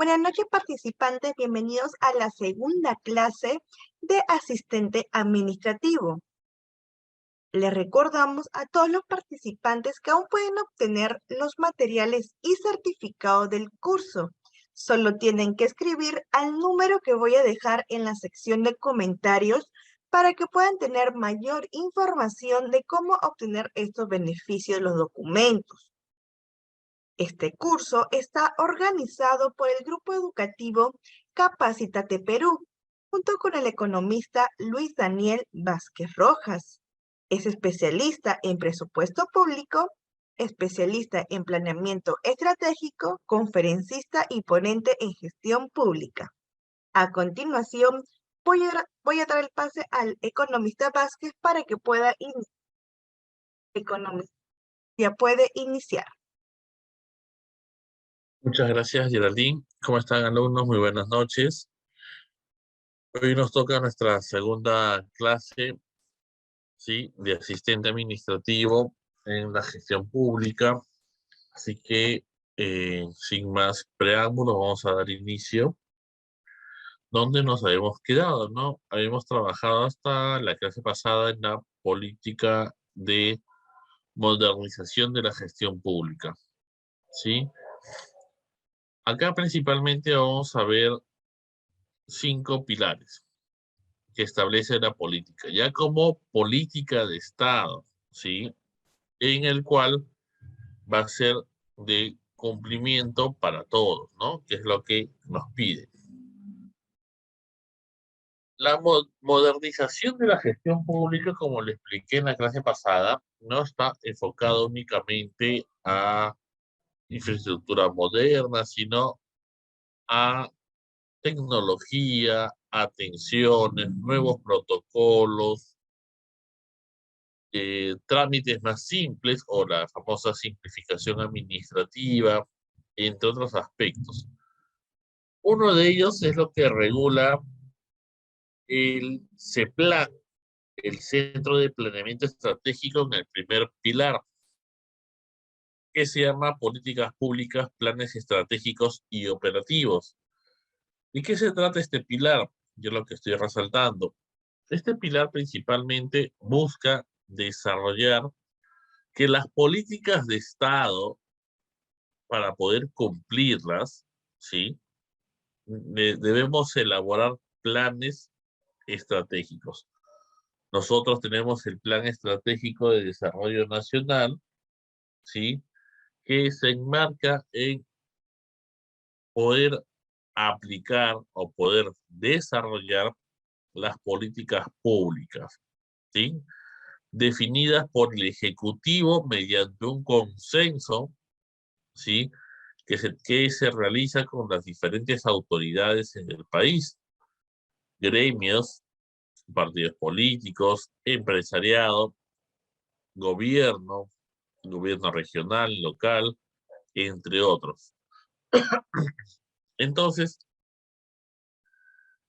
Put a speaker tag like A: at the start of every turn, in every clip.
A: Buenas noches, participantes. Bienvenidos a la segunda clase de asistente administrativo. Les recordamos a todos los participantes que aún pueden obtener los materiales y certificados del curso. Solo tienen que escribir al número que voy a dejar en la sección de comentarios para que puedan tener mayor información de cómo obtener estos beneficios de los documentos. Este curso está organizado por el grupo educativo Capacítate Perú, junto con el economista Luis Daniel Vázquez Rojas. Es especialista en presupuesto público, especialista en planeamiento estratégico, conferencista y ponente en gestión pública. A continuación, voy a dar el pase al economista Vázquez para que pueda iniciar. Economista, ya puede iniciar.
B: Muchas gracias, Geraldine. ¿Cómo están, alumnos? Muy buenas noches. Hoy nos toca nuestra segunda clase, ¿sí?, de asistente administrativo en la gestión pública. Así que, sin más preámbulos, vamos a dar inicio. ¿Dónde nos habíamos quedado, no? Habíamos trabajado hasta la clase pasada en la política de modernización de la gestión pública, ¿sí? Acá principalmente vamos a ver 5 pilares que establece la política, ya como política de Estado, ¿sí? En el cual va a ser de cumplimiento para todos, ¿no? Que es lo que nos pide. La modernización de la gestión pública, como le expliqué en la clase pasada, no está enfocado únicamente a infraestructura moderna, sino a tecnología, atenciones, nuevos protocolos, trámites más simples o la famosa simplificación administrativa, entre otros aspectos. Uno de ellos es lo que regula el CEPLAN, el Centro de Planeamiento Estratégico, en el primer pilar, que se llama Políticas Públicas, Planes Estratégicos y Operativos. ¿De qué se trata este pilar? Yo lo que estoy resaltando. Este pilar principalmente busca desarrollar que las políticas de Estado, para poder cumplirlas, ¿sí?, debemos elaborar planes estratégicos. Nosotros tenemos el Plan Estratégico de Desarrollo Nacional, ¿sí?, que se enmarca en poder aplicar o poder desarrollar las políticas públicas, ¿sí?, definidas por el Ejecutivo mediante un consenso, ¿sí?, que se realiza con las diferentes autoridades en el país, gremios, partidos políticos, empresariado, gobierno, gobierno regional, local, entre otros. Entonces,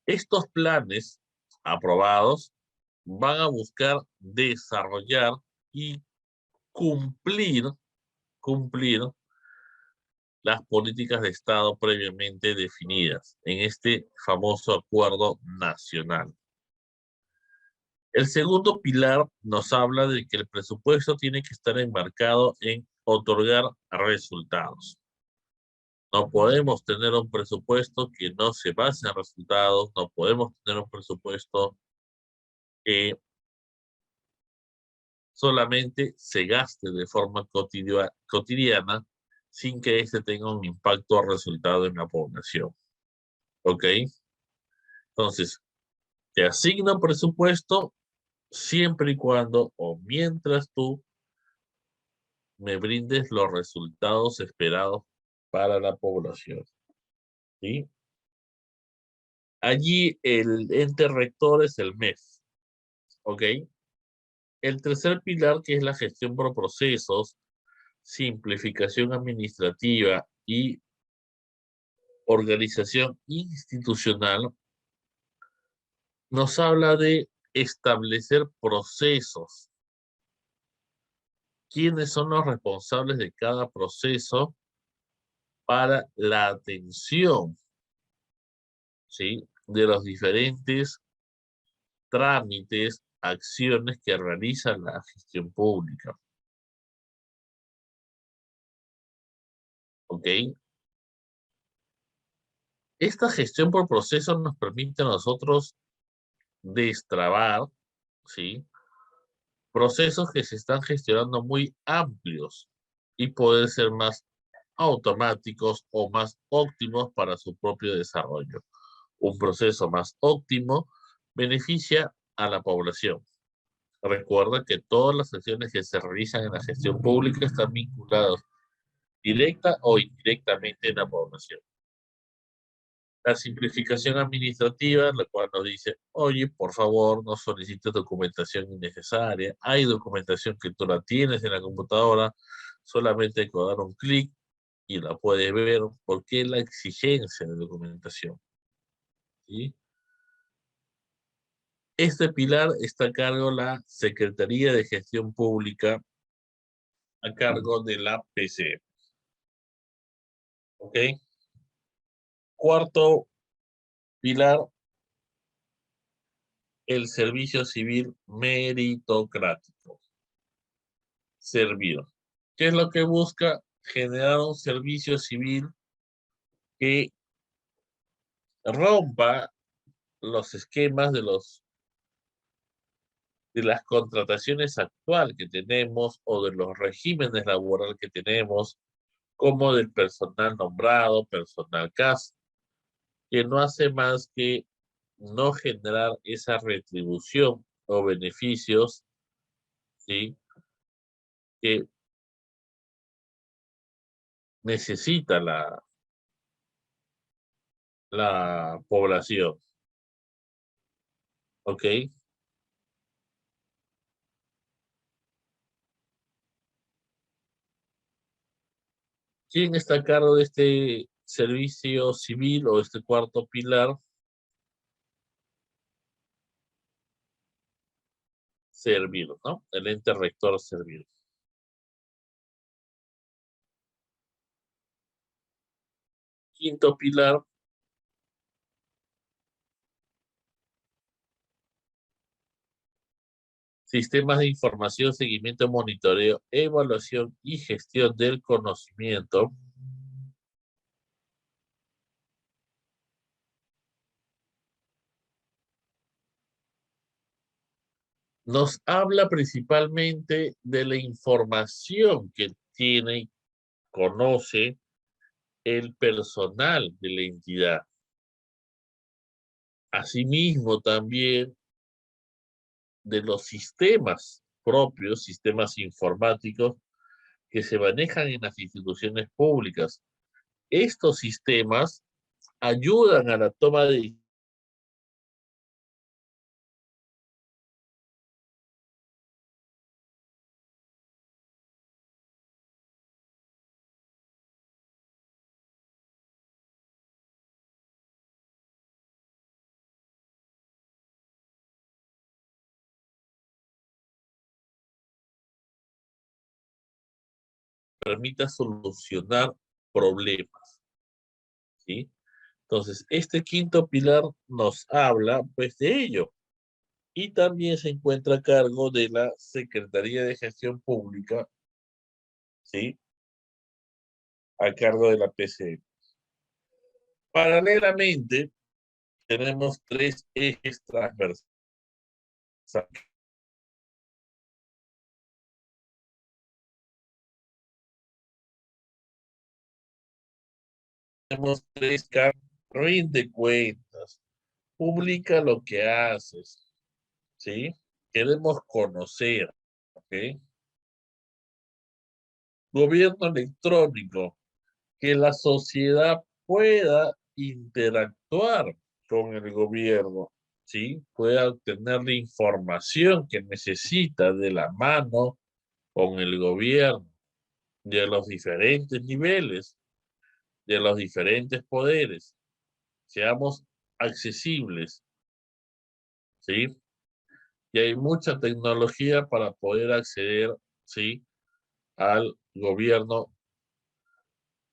B: estos planes aprobados van a buscar desarrollar y cumplir las políticas de Estado previamente definidas en este famoso acuerdo nacional. El segundo pilar nos habla de que el presupuesto tiene que estar enmarcado en otorgar resultados. No podemos tener un presupuesto que no se base en resultados, no podemos tener un presupuesto que solamente se gaste de forma cotidiana sin que este tenga un impacto o resultado en la población. ¿Ok? Entonces, te asigna un presupuesto siempre y cuando o mientras tú me brindes los resultados esperados para la población, ¿sí? Allí el ente rector es el MEF, ¿ok? El tercer pilar, que es la gestión por procesos, simplificación administrativa y organización institucional, nos habla de establecer procesos. ¿Quiénes son los responsables de cada proceso para la atención ¿sí? De los diferentes trámites, acciones que realiza la gestión pública. ¿Ok? Esta gestión por procesos nos permite a nosotros destrabar, ¿sí? Procesos que se están gestionando muy amplios y poder ser más automáticos o más óptimos para su propio desarrollo. Un proceso más óptimo beneficia a la población. Recuerda que todas las acciones que se realizan en la gestión pública están vinculadas directa o indirectamente en la población. La simplificación administrativa, la cual nos dice, oye, por favor, no solicites documentación innecesaria. Hay documentación que tú la tienes en la computadora, solamente hay que dar un clic y la puedes ver. ¿Por qué la exigencia de documentación? ¿Sí? Este pilar está a cargo de la Secretaría de Gestión Pública, a cargo de la PC. ¿Ok? Cuarto pilar, el servicio civil meritocrático. Servir. ¿Qué es lo que busca? Generar un servicio civil que rompa los esquemas de las contrataciones actual que tenemos o de los regímenes laborales que tenemos, como del personal nombrado, personal CAS, que no hace más que no generar esa retribución o beneficios, ¿sí? Que necesita la población. ¿Ok? ¿Quién está a cargo de este servicio civil o este cuarto pilar? Servir, ¿no? El ente rector servir. Quinto pilar, sistemas de información, seguimiento, monitoreo, evaluación y gestión del conocimiento. Nos habla principalmente de la información que tiene y conoce el personal de la entidad. Asimismo, también de los sistemas propios, sistemas informáticos que se manejan en las instituciones públicas. Estos sistemas ayudan a la toma de permita solucionar problemas, ¿sí? Entonces, este quinto pilar nos habla, pues, de ello. Y también se encuentra a cargo de la Secretaría de Gestión Pública, ¿sí? A cargo de la PCM. Paralelamente, tenemos tres ejes transversales. Tenemos tres campos. Rinde cuentas, publica lo que haces, ¿sí? Queremos conocer, ¿ok? Gobierno electrónico, que la sociedad pueda interactuar con el gobierno, ¿sí? Pueda obtener la información que necesita de la mano con el gobierno, de los diferentes niveles, de los diferentes poderes. Seamos accesibles, ¿sí? Y hay mucha tecnología para poder acceder, ¿sí? Al gobierno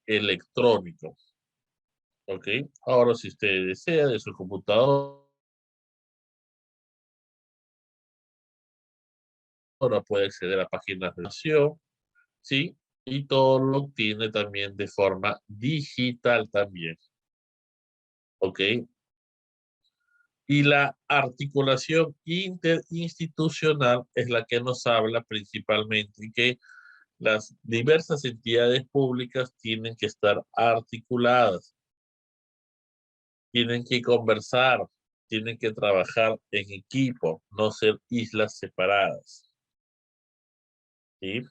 B: electrónico. Ok, ahora si usted desea de su computadora puede acceder a páginas de nación, ¿sí? Y todo lo tiene también de forma digital también, ¿ok? Y la articulación interinstitucional es la que nos habla principalmente que las diversas entidades públicas tienen que estar articuladas, tienen que conversar, tienen que trabajar en equipo, no ser islas separadas, ¿sí?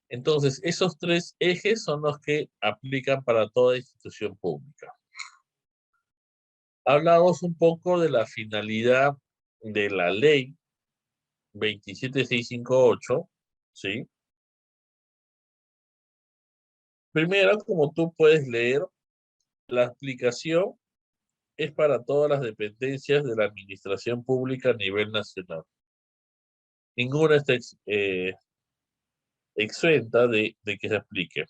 B: Entonces, esos tres ejes son los que aplican para toda institución pública. Hablamos un poco de la finalidad de la ley 27658, ¿sí? Primero, como tú puedes leer, la aplicación es para todas las dependencias de la administración pública a nivel nacional. Ninguna está exenta de que se aplique.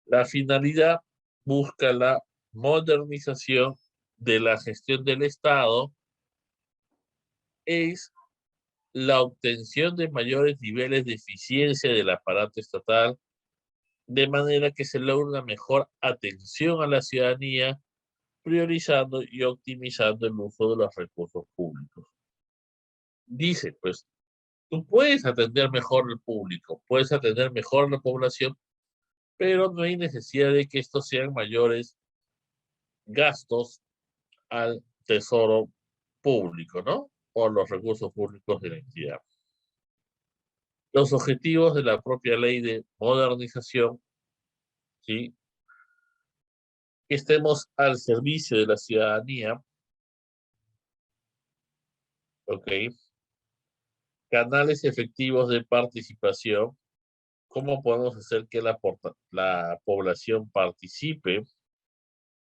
B: La finalidad busca la modernización de la gestión del Estado, es la obtención de mayores niveles de eficiencia del aparato estatal, de manera que se logre una mejor atención a la ciudadanía, priorizando y optimizando el uso de los recursos públicos. Dice, pues, tú puedes atender mejor al público, puedes atender mejor a la población, pero no hay necesidad de que estos sean mayores gastos al tesoro público, ¿no? O los recursos públicos de la entidad. Los objetivos de la propia ley de modernización, ¿sí? Que estemos al servicio de la ciudadanía, ¿ok? Canales efectivos de participación, ¿cómo podemos hacer que la población participe,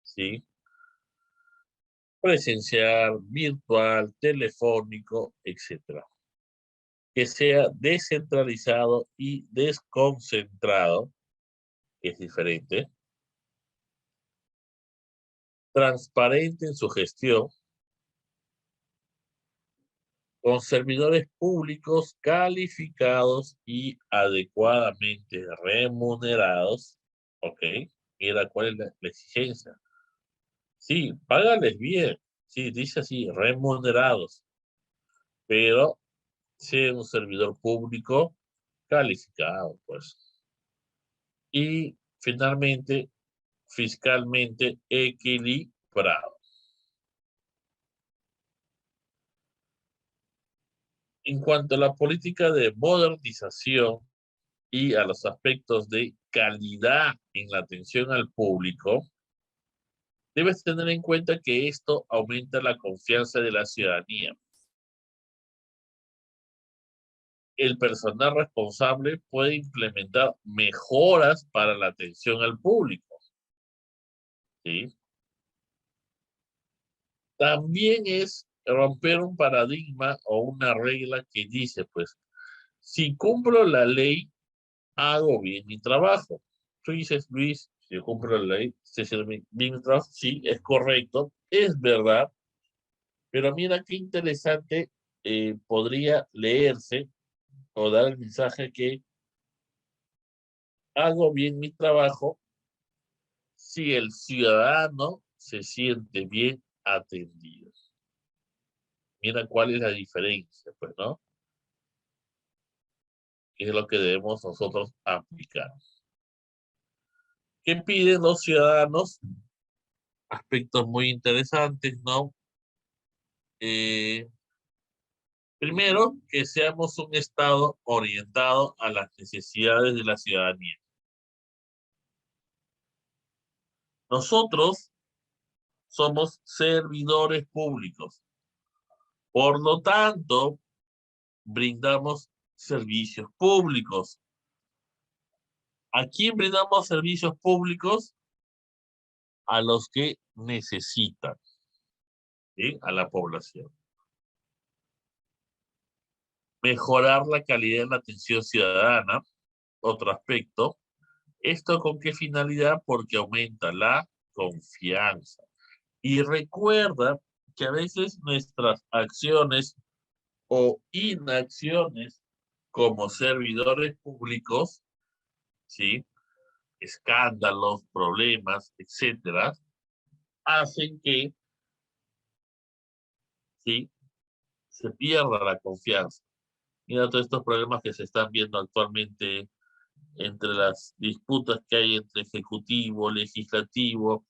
B: ¿sí? Presencial, virtual, telefónico, etcétera. Que sea descentralizado y desconcentrado, que es diferente, transparente en su gestión, con servidores públicos calificados y adecuadamente remunerados, ¿ok? Mira cuál es la exigencia. Sí, págales bien, sí, dice así, remunerados, pero sea un servidor público calificado, pues. Y finalmente, fiscalmente equilibrado. En cuanto a la política de modernización y a los aspectos de calidad en la atención al público, debes tener en cuenta que esto aumenta la confianza de la ciudadanía. El personal responsable puede implementar mejoras para la atención al público, ¿sí? También es romper un paradigma o una regla que dice, pues, si cumplo la ley, hago bien mi trabajo. Tú dices, Luis, si yo cumplo la ley, estoy haciendo bien mi trabajo. Sí, es correcto, es verdad, pero mira qué interesante podría leerse o dar el mensaje que hago bien mi trabajo si el ciudadano se siente bien atendido. Mira cuál es la diferencia, pues, ¿no? ¿Qué es lo que debemos nosotros aplicar? ¿Qué piden los ciudadanos? Aspectos muy interesantes, ¿no? Eh, Primero, que seamos un Estado orientado a las necesidades de la ciudadanía. Nosotros somos servidores públicos. Por lo tanto, brindamos servicios públicos. ¿A quién brindamos servicios públicos? A los que necesitan, ¿sí? A la población. Mejorar la calidad de la atención ciudadana, otro aspecto. ¿Esto con qué finalidad? Porque aumenta la confianza. Y recuerda que a veces nuestras acciones o inacciones como servidores públicos, ¿sí? Escándalos, problemas, etcétera, hacen que, ¿sí? Se pierda la confianza. Mira todos estos problemas que se están viendo actualmente entre las disputas que hay entre ejecutivo, legislativo,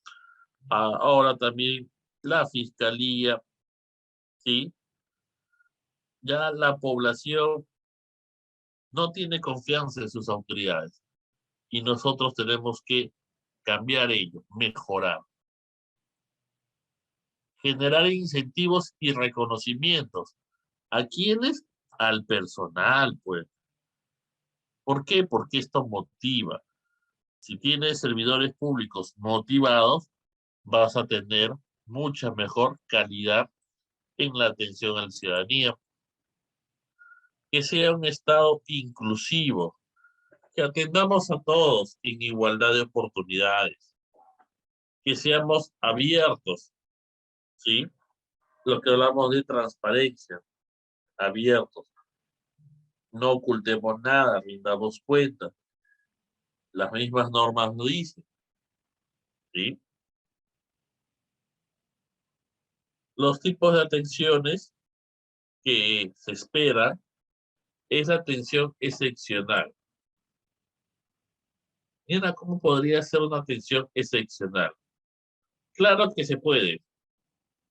B: ahora también la fiscalía, ¿sí? Ya la población no tiene confianza en sus autoridades y nosotros tenemos que cambiar ello, mejorar, generar incentivos y reconocimientos. ¿A quiénes? Al personal, pues. ¿Por qué? Porque esto motiva. Si tienes servidores públicos motivados, vas a tener mucha mejor calidad en la atención a la ciudadanía. Que sea un Estado inclusivo, que atendamos a todos en igualdad de oportunidades, que seamos abiertos, ¿sí? Lo que hablamos de transparencia, abiertos. No ocultemos nada, rindamos cuenta. Las mismas normas lo dicen, ¿sí? Los tipos de atenciones que se espera es atención excepcional. Mira cómo podría ser una atención excepcional. Claro que se puede.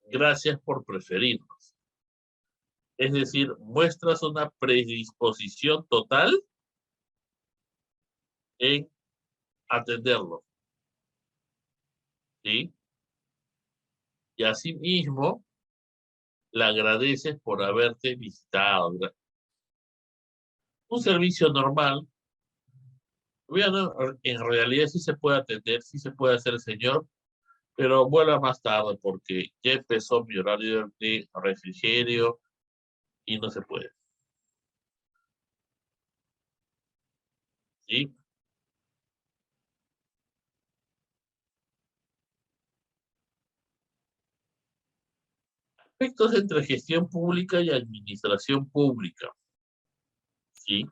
B: Gracias por preferirnos. Es decir, muestras una predisposición total en atenderlo, ¿sí? Y asimismo, le agradeces por haberte visitado. Un servicio normal, bueno, en realidad sí se puede atender, sí se puede hacer, señor, pero vuelva más tarde porque ya empezó mi horario de refrigerio y no se puede, ¿sí? Aspectos entre gestión pública y administración pública, ¿sí?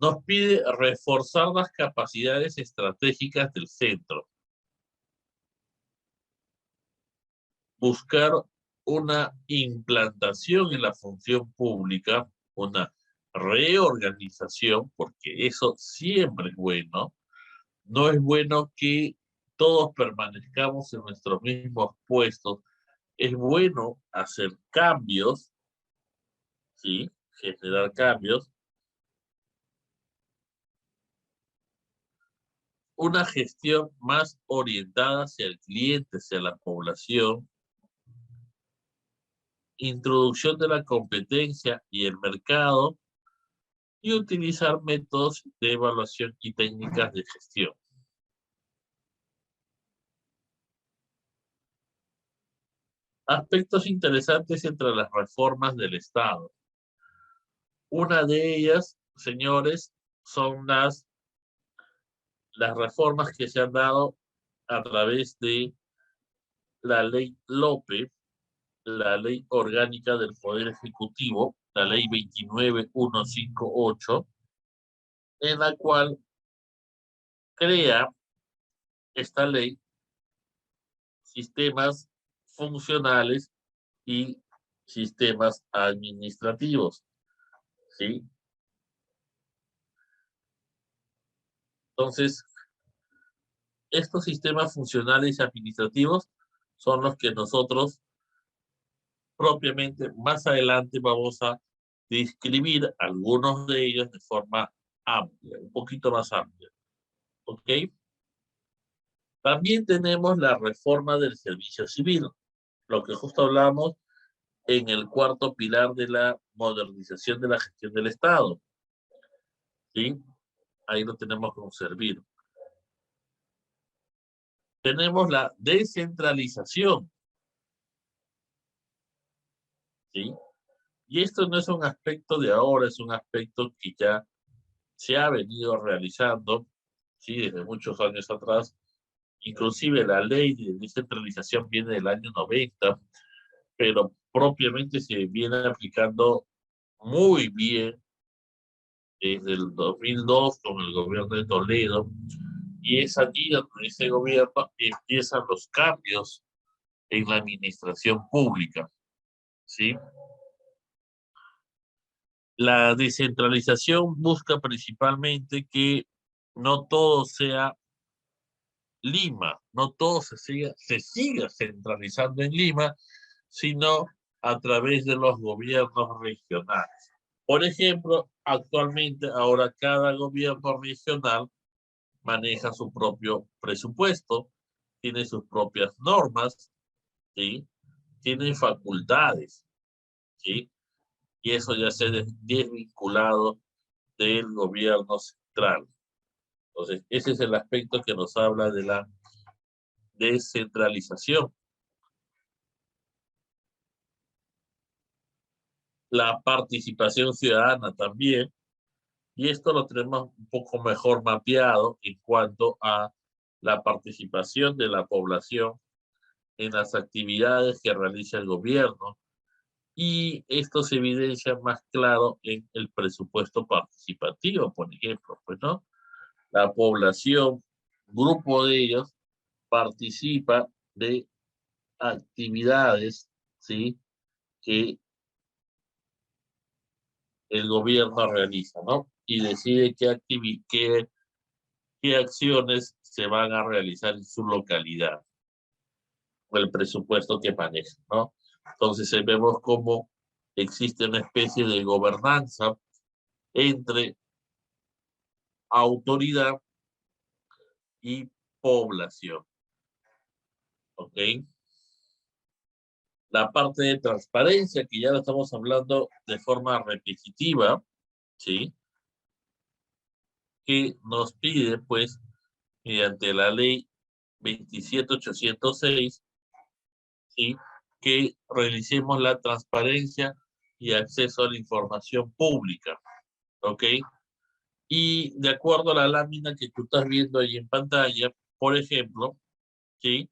B: Nos pide reforzar las capacidades estratégicas del centro, buscar una implantación en la función pública, una reorganización, porque eso siempre es bueno. No es bueno que todos permanezcamos en nuestros mismos puestos. Es bueno hacer cambios, ¿sí? Generar cambios. Una gestión más orientada hacia el cliente, hacia la población. Introducción de la competencia y el mercado y utilizar métodos de evaluación y técnicas de gestión. Aspectos interesantes entre las reformas del Estado. Una de ellas, señores, son las reformas que se han dado a través de la ley López, la ley orgánica del Poder Ejecutivo, la ley 29158, en la cual crea esta ley sistemas funcionales y sistemas administrativos, ¿sí? Entonces, estos sistemas funcionales y administrativos son los que nosotros propiamente más adelante vamos a describir algunos de ellos de forma amplia, un poquito más amplia, ¿ok? También tenemos la reforma del servicio civil, lo que justo hablamos en el cuarto pilar de la modernización de la gestión del Estado, ¿sí? Ahí lo tenemos como servir. Tenemos la descentralización. ¿sí? Y esto no es un aspecto de ahora, es un aspecto que ya se ha venido realizando, ¿sí? Desde muchos años atrás. Inclusive la ley de descentralización viene del año 90, pero propiamente se viene aplicando muy bien desde el 2002 con el gobierno de Toledo, y es allí donde ese gobierno empiezan los cambios en la administración pública, ¿sí? La descentralización busca principalmente que no todo sea Lima, no todo se siga centralizando en Lima, sino a través de los gobiernos regionales. Por ejemplo, actualmente ahora cada gobierno regional maneja su propio presupuesto, tiene sus propias normas, ¿sí? Tiene facultades, ¿sí? Y eso ya se ha desvinculado del gobierno central. Entonces, ese es el aspecto que nos habla de la descentralización. La participación ciudadana también, y esto lo tenemos un poco mejor mapeado en cuanto a la participación de la población en las actividades que realiza el gobierno, y esto se evidencia más claro en el presupuesto participativo, por ejemplo, pues, ¿no? La población, grupo de ellos, participa de actividades, ¿sí? Que el gobierno realiza, ¿no? Y decide qué acciones se van a realizar en su localidad, o el presupuesto que maneja, ¿no? Entonces vemos cómo existe una especie de gobernanza entre autoridad y población, ¿ok? La parte de transparencia, que ya lo estamos hablando de forma repetitiva, ¿sí? Que nos pide, pues, mediante la ley 27806, ¿sí? Que realicemos la transparencia y acceso a la información pública, ¿ok? Y de acuerdo a la lámina que tú estás viendo ahí en pantalla, por ejemplo, ¿sí?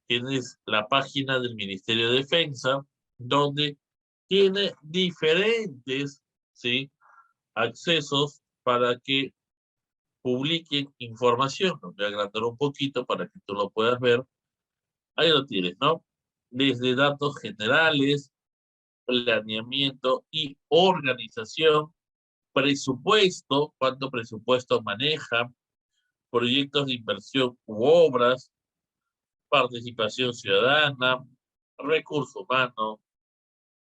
B: Tienes la página del Ministerio de Defensa, donde tiene diferentes, ¿sí? Accesos para que publiquen información. Lo voy a agrandar un poquito para que tú lo puedas ver. Ahí lo tienes, ¿no? Desde datos generales, planeamiento y organización, presupuesto, cuánto presupuesto maneja, proyectos de inversión u obras, participación ciudadana, recursos humanos,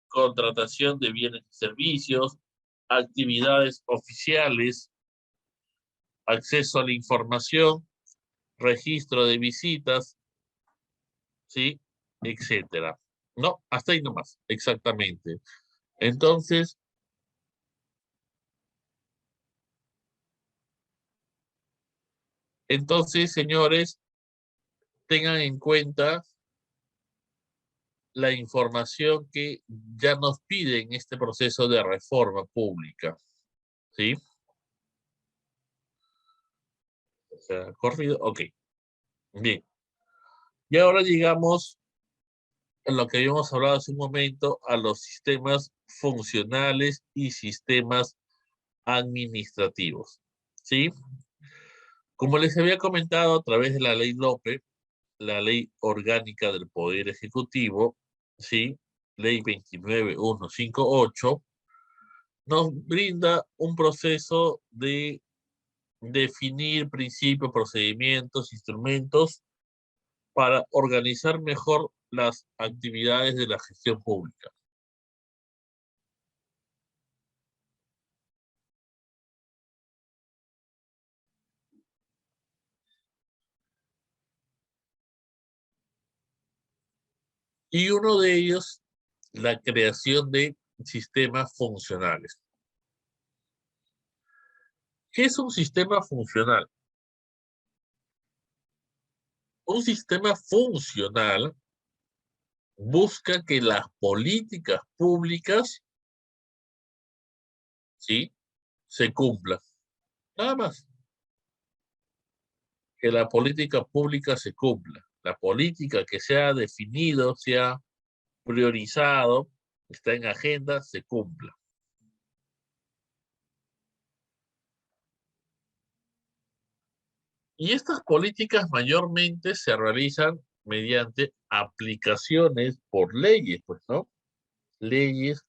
B: contratación de bienes y servicios, actividades oficiales, acceso a la información, registro de visitas, ¿sí? Etcétera. No, hasta ahí nomás, exactamente. Entonces, señores, tengan en cuenta la información que ya nos pide en este proceso de reforma pública, ¿sí? O sea, corrido, ok, bien. Y ahora llegamos a lo que habíamos hablado hace un momento, a los sistemas funcionales y sistemas administrativos, ¿sí? Como les había comentado a través de la ley Lope, la ley orgánica del Poder Ejecutivo, ¿sí? Ley 29158, nos brinda un proceso de definir principios, procedimientos, instrumentos para organizar mejor las actividades de la gestión pública. Y uno de ellos, la creación de sistemas funcionales. ¿Qué es un sistema funcional? Un sistema funcional busca que las políticas públicas, ¿sí?, se cumplan. Nada más. Que la política pública se cumpla. La política que se ha definido, se ha priorizado, está en agenda, se cumpla. Y estas políticas mayormente se realizan mediante aplicaciones por leyes, pues, ¿no? Leyes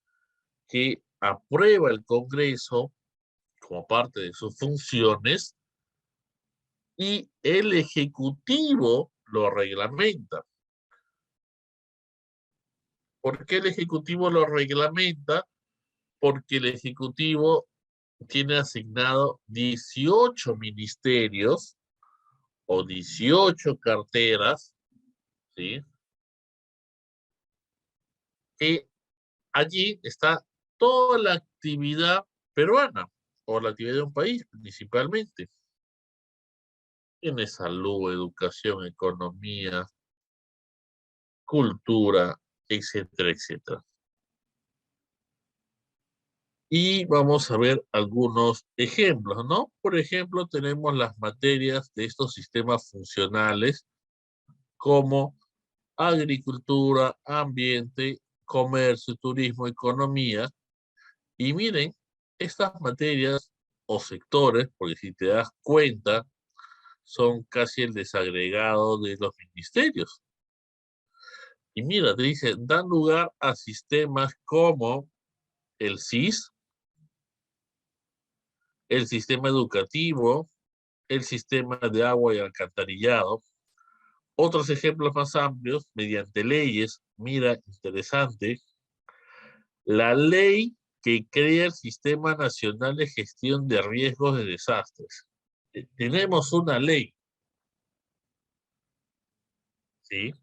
B: que aprueba el Congreso como parte de sus funciones y el Ejecutivo lo reglamenta. ¿Por qué el Ejecutivo lo reglamenta? Porque el Ejecutivo tiene asignado 18 ministerios o 18 carteras, ¿sí? Que allí está toda la actividad peruana o la actividad de un país principalmente. Tiene salud, educación, economía, cultura, etcétera, etcétera. Y vamos a ver algunos ejemplos, ¿no? Por ejemplo, tenemos las materias de estos sistemas funcionales como agricultura, ambiente, comercio, turismo, economía. Y miren, estas materias o sectores, porque si te das cuenta, son casi el desagregado de los ministerios. Y mira, te dice, dan lugar a sistemas como el SIS, el sistema educativo, el sistema de agua y alcantarillado. Otros ejemplos más amplios, mediante leyes, mira, interesante, la ley que crea el Sistema Nacional de Gestión de Riesgos de Desastres. Tenemos una ley, ¿sí?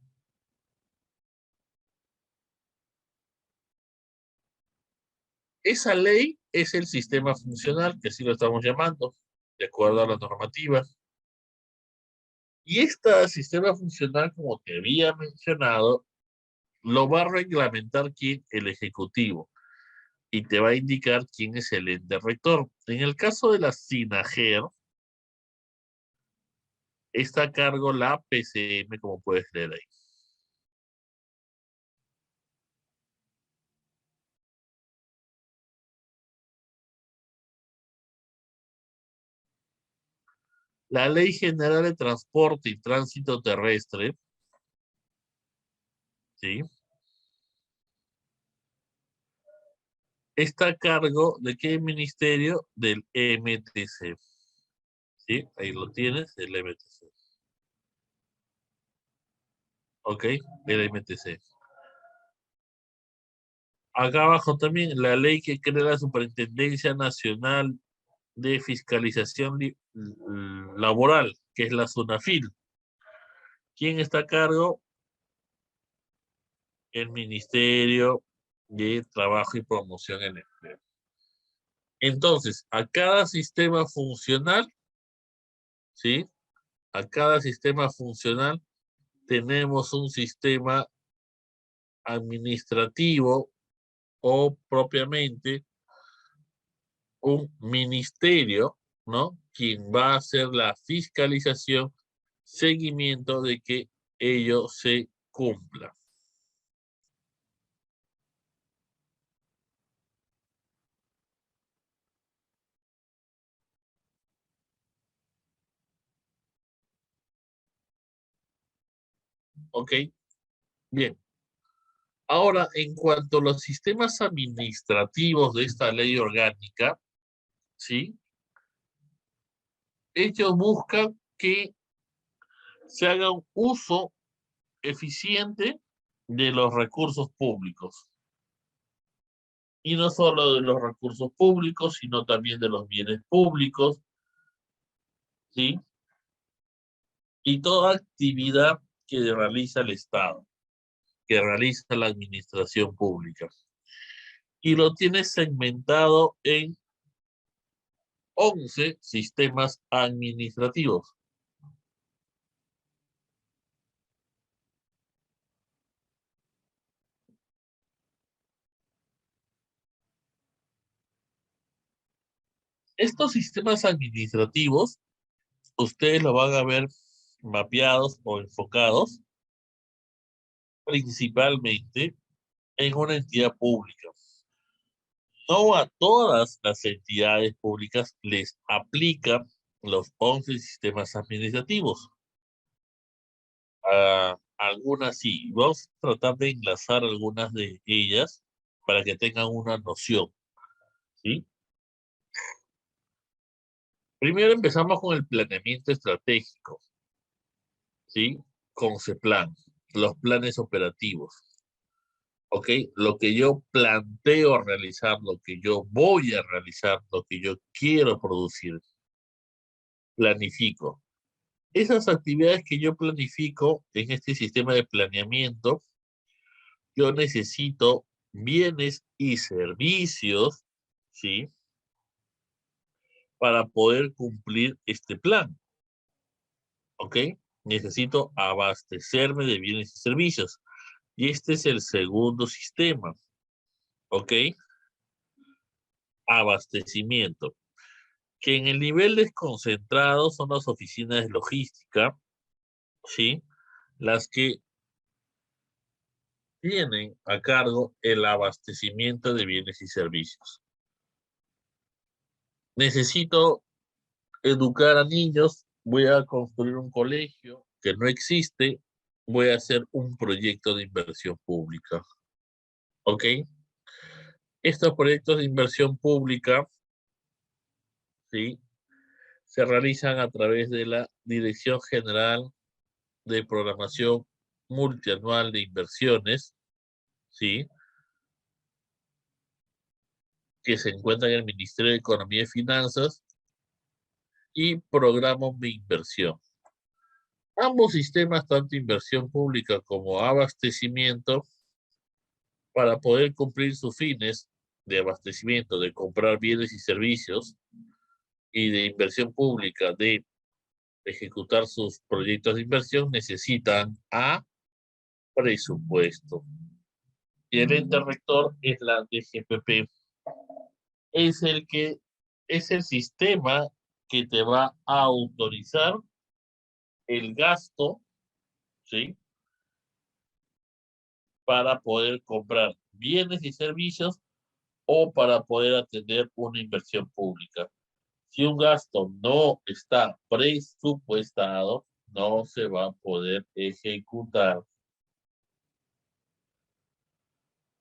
B: Esa ley es el sistema funcional, que así lo estamos llamando, de acuerdo a la normativa. Y este sistema funcional, como te había mencionado, lo va a reglamentar quién, el Ejecutivo, y te va a indicar quién es el ente rector. En el caso de la SINAGER, está a cargo la PCM, como puedes leer ahí. La Ley General de Transporte y Tránsito Terrestre, ¿sí?, está a cargo de qué ministerio, del MTC. ¿Sí? Ahí lo tienes, el MTC. ¿Ok? El MTC. Acá abajo también la ley que crea la Superintendencia Nacional de Fiscalización Laboral, que es la SUNAFIL. ¿Quién está a cargo? El Ministerio de Trabajo y Promoción en el Empleo. Entonces, a cada sistema funcional, ¿sí?, a cada sistema funcional tenemos un sistema administrativo o propiamente un ministerio, ¿no?, quien va a hacer la fiscalización, seguimiento de que ello se cumpla. ¿Ok? Bien. Ahora, en cuanto a los sistemas administrativos de esta ley orgánica, ¿sí?, ellos buscan que se haga un uso eficiente de los recursos públicos. Y no solo de los recursos públicos, sino también de los bienes públicos, ¿sí? Y toda actividad que realiza el Estado, que realiza la administración pública. Y lo tiene segmentado en 11 sistemas administrativos. Estos sistemas administrativos, ustedes lo van a ver mapeados o enfocados principalmente en una entidad pública. No a todas las entidades públicas les aplican los 11 sistemas administrativos. A algunas sí. Vamos a tratar de enlazar algunas de ellas para que tengan una noción, ¿sí? Primero empezamos con el planeamiento estratégico, ¿sí? Con CEPLAN, los planes operativos. ¿Ok? Lo que yo planteo realizar, lo que yo voy a realizar, lo que yo quiero producir, planifico. Esas actividades que yo planifico en este sistema de planeamiento, yo necesito bienes y servicios, ¿sí? Para poder cumplir este plan, ¿ok? Necesito abastecerme de bienes y servicios. Y este es el segundo sistema, ¿ok? Abastecimiento, que en el nivel desconcentrado son las oficinas de logística, ¿sí? Las que tienen a cargo el abastecimiento de bienes y servicios. Necesito educar a niños, voy a construir un colegio que no existe, voy a hacer un proyecto de inversión pública, ¿ok? Estos proyectos de inversión pública, ¿sí? Se realizan a través de la Dirección General de Programación Multianual de Inversiones, ¿sí? Que se encuentra en el Ministerio de Economía y Finanzas, y Programa de Inversión. Ambos sistemas, tanto inversión pública como abastecimiento, para poder cumplir sus fines de abastecimiento, de comprar bienes y servicios, y de inversión pública, de ejecutar sus proyectos de inversión, necesitan a presupuesto. Y el ente rector es la DGPP. Es el que es el sistema que te va a autorizar el gasto, ¿sí? Para poder comprar bienes y servicios o para poder atender una inversión pública. Si un gasto no está presupuestado, no se va a poder ejecutar.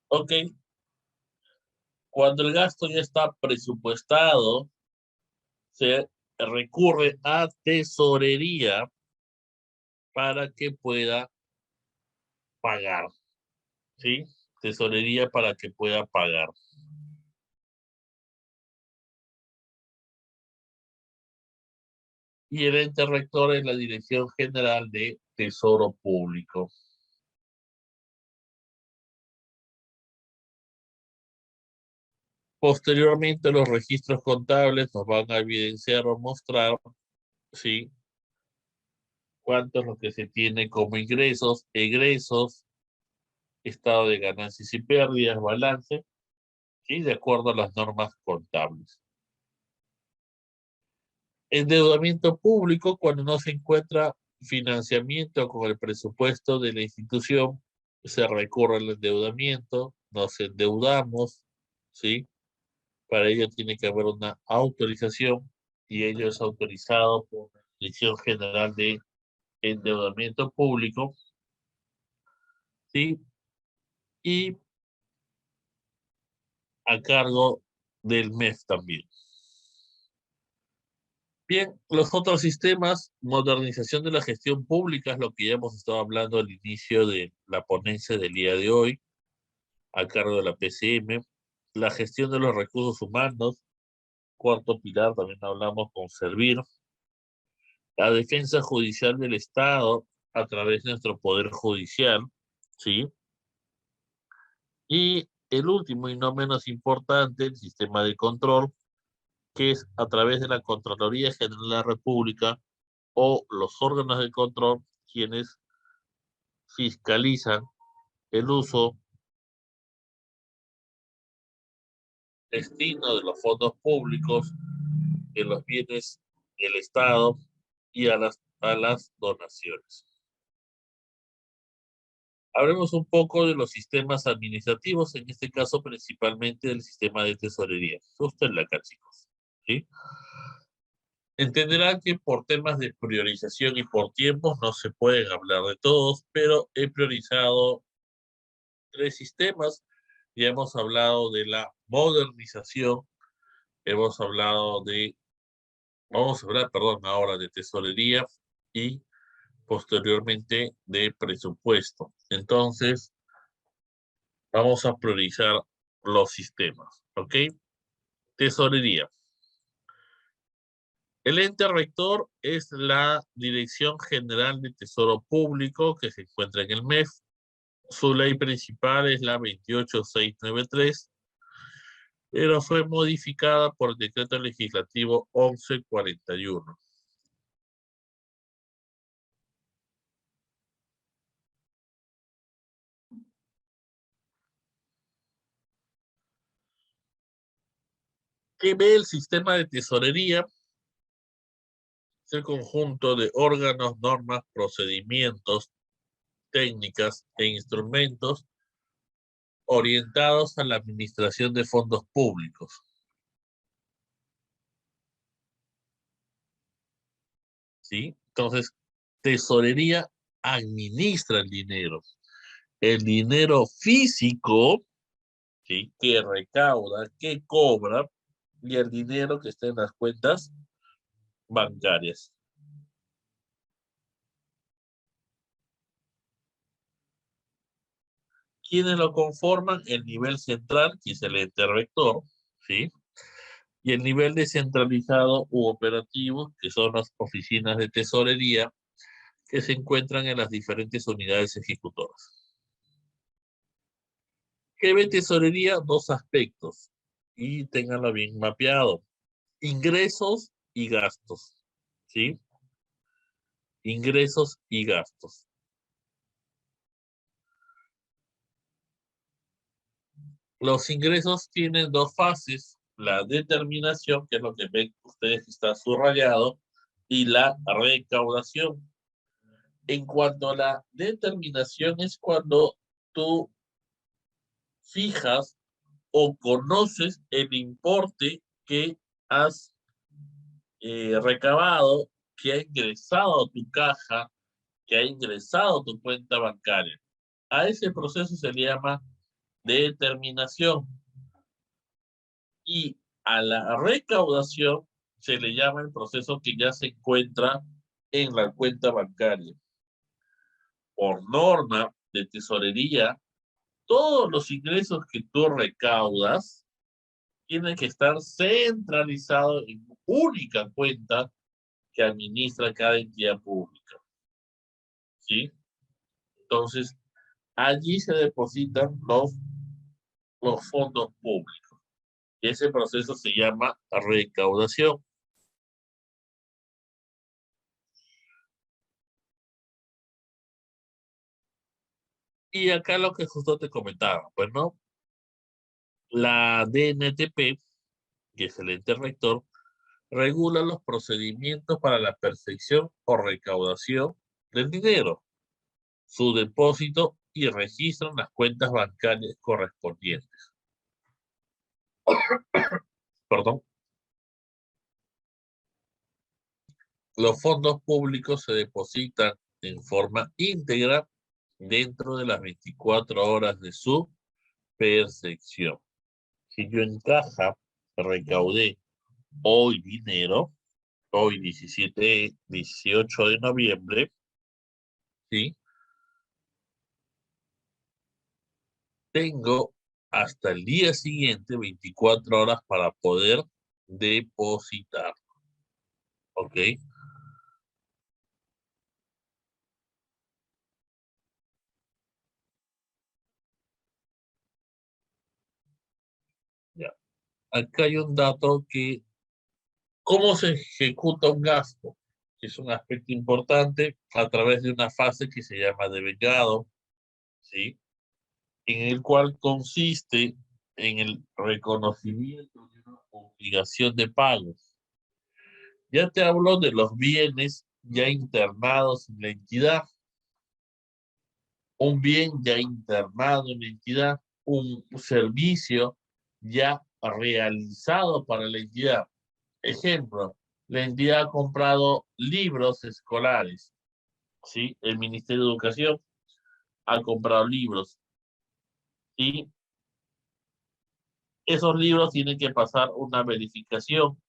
B: Ok, cuando el gasto ya está presupuestado, se recurre a tesorería para que pueda pagar, ¿sí? Tesorería para que pueda pagar. Y el ente rector es la Dirección General de Tesoro Público. Posteriormente, los registros contables nos van a evidenciar o mostrar, ¿sí? Cuánto es lo que se tiene como ingresos, egresos, estado de ganancias y pérdidas, balance, ¿sí? De acuerdo a las normas contables. Endeudamiento público, cuando no se encuentra financiamiento con el presupuesto de la institución, se recurre al endeudamiento, nos endeudamos, ¿sí? Para ello tiene que haber una autorización, y ello es autorizado por la Dirección General de Endeudamiento Público, ¿sí? Y a cargo del MEF también. Bien, los otros sistemas, modernización de la gestión pública, es lo que ya hemos estado hablando al inicio de la ponencia del día de hoy, a cargo de la PCM. La gestión de los recursos humanos, cuarto pilar, también hablamos con Servir. La defensa judicial del Estado a través de nuestro Poder Judicial, ¿sí? Y el último y no menos importante, el sistema de control, que es a través de la Contraloría General de la República o los órganos de control quienes fiscalizan el uso, destino de los fondos públicos en los bienes del Estado y a las donaciones. Hablemos un poco de los sistemas administrativos, en este caso principalmente del sistema de tesorería. Justo acá, chicos. ¿Sí? Entenderán que por temas de priorización y por tiempos no se pueden hablar de todos, pero he priorizado 3 sistemas. Ya hemos hablado de la modernización, hemos hablado de, vamos a hablar, perdón, ahora de tesorería y posteriormente de presupuesto. Entonces, vamos a priorizar los sistemas, ¿ok? Tesorería. El ente rector es la Dirección General de Tesoro Público que se encuentra en el MEF. Su ley principal es la 28693, pero fue modificada por el Decreto Legislativo 1141. ¿Qué ve el sistema de tesorería? Es el conjunto de órganos, normas, procedimientos, técnicas e instrumentos orientados a la administración de fondos públicos. ¿Sí? Entonces, tesorería administra el dinero. El dinero físico, ¿sí?, que recauda, que cobra, y el dinero que está en las cuentas bancarias. ¿Quiénes lo conforman? El nivel central, que es el ente rector, ¿sí? Y el nivel descentralizado u operativo, que son las oficinas de tesorería, que se encuentran en las diferentes unidades ejecutoras. ¿Qué ve tesorería? 2 aspectos, y ténganlo bien mapeado. Ingresos y gastos, ¿sí? Ingresos y gastos. Los ingresos tienen 2 fases, la determinación, que es lo que ven ustedes que está subrayado, y la recaudación. En cuanto a la determinación, es cuando tú fijas o conoces el importe que has recabado, que ha ingresado a tu caja, que ha ingresado a tu cuenta bancaria. A ese proceso se le llama determinación. Y a la recaudación se le llama el proceso que ya se encuentra en la cuenta bancaria. Por norma de tesorería, todos los ingresos que tú recaudas tienen que estar centralizados en única cuenta que administra cada entidad pública. ¿Sí? Entonces, allí se depositan los fondos públicos. Y ese proceso se llama recaudación. Y acá lo que justo te comentaba, pues no, la DNTP, que es el ente rector, regula los procedimientos para la percepción o recaudación del dinero, su depósito y registro en las cuentas bancarias correspondientes. Perdón. Los fondos públicos se depositan en forma íntegra dentro de las 24 horas de su percepción. Si yo en caja recaudé hoy dinero, hoy 18 de noviembre, ¿sí? Tengo hasta el día siguiente 24 horas para poder depositar. ¿Ok? Ya. Acá hay un dato que, ¿cómo se ejecuta un gasto? Es un aspecto importante a través de una fase que se llama de vengado, ¿sí? En el cual consiste en el reconocimiento de una obligación de pagos. Ya te hablo de los bienes ya internados en la entidad. Un bien ya internado en la entidad, un servicio ya realizado para la entidad. Ejemplo, la entidad ha comprado libros escolares, ¿sí? El Ministerio de Educación ha comprado libros, y esos libros tienen que pasar una verificación,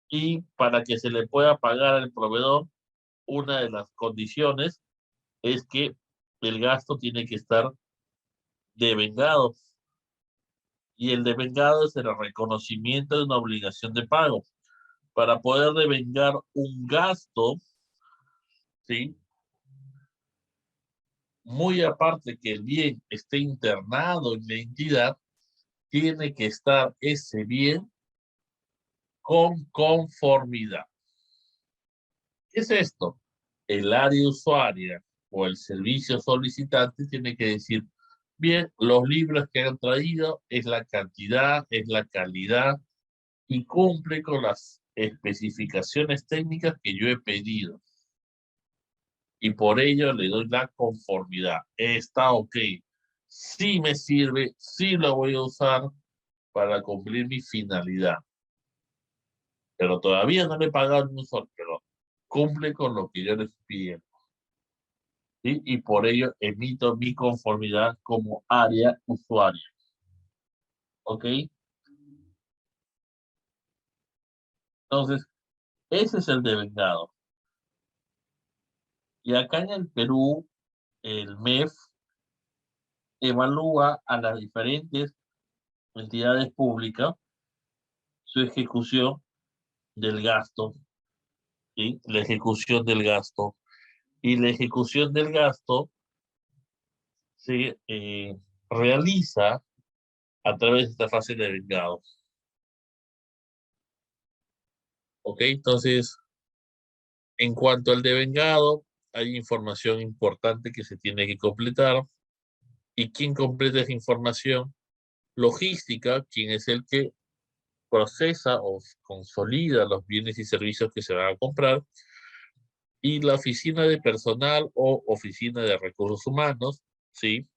B: y para que se le pueda pagar al proveedor, una de las condiciones es que el gasto tiene que estar devengado, y el devengado es el reconocimiento de una obligación de pago. Para poder devengar un gasto, ¿sí? Muy aparte que el bien esté internado en la entidad, tiene que estar ese bien con conformidad. ¿Qué es esto? El área usuaria o el servicio solicitante tiene que decir, bien, los libros que han traído es la cantidad, es la calidad y cumple con las especificaciones técnicas que yo he pedido. Y por ello le doy la conformidad. Está ok. Sí me sirve, sí lo voy a usar para cumplir mi finalidad. Pero todavía no le he pagado ni un sol, pero cumple con lo que yo les pido. ¿Sí? Y por ello emito mi conformidad como área usuaria. ¿Ok? Entonces, ese es el devengado. Y acá en el Perú, el MEF evalúa a las diferentes entidades públicas su ejecución del gasto, ¿sí? La ejecución del gasto. Y la ejecución del gasto se realiza a través de esta fase de vengado. ¿Ok? Entonces, en cuanto al devengado, hay información importante que se tiene que completar. ¿Y quién completa esa información? Logística, quien es el que procesa o consolida los bienes y servicios que se van a comprar, y la oficina de personal o oficina de recursos humanos, ¿sí?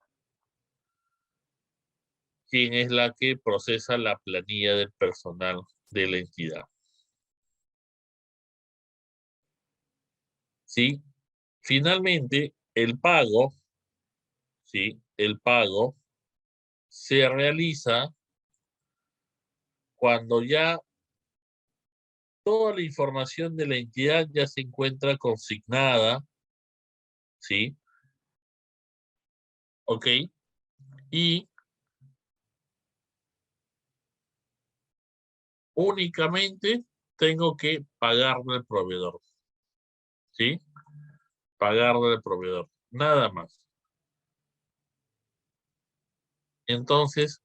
B: Quien es la que procesa la planilla del personal de la entidad. ¿Sí? Finalmente, el pago, ¿sí? El pago se realiza cuando ya toda la información de la entidad ya se encuentra consignada, ¿sí? ¿Ok? Y únicamente tengo que pagarle al proveedor, ¿sí? Pagarle al proveedor, nada más. Entonces,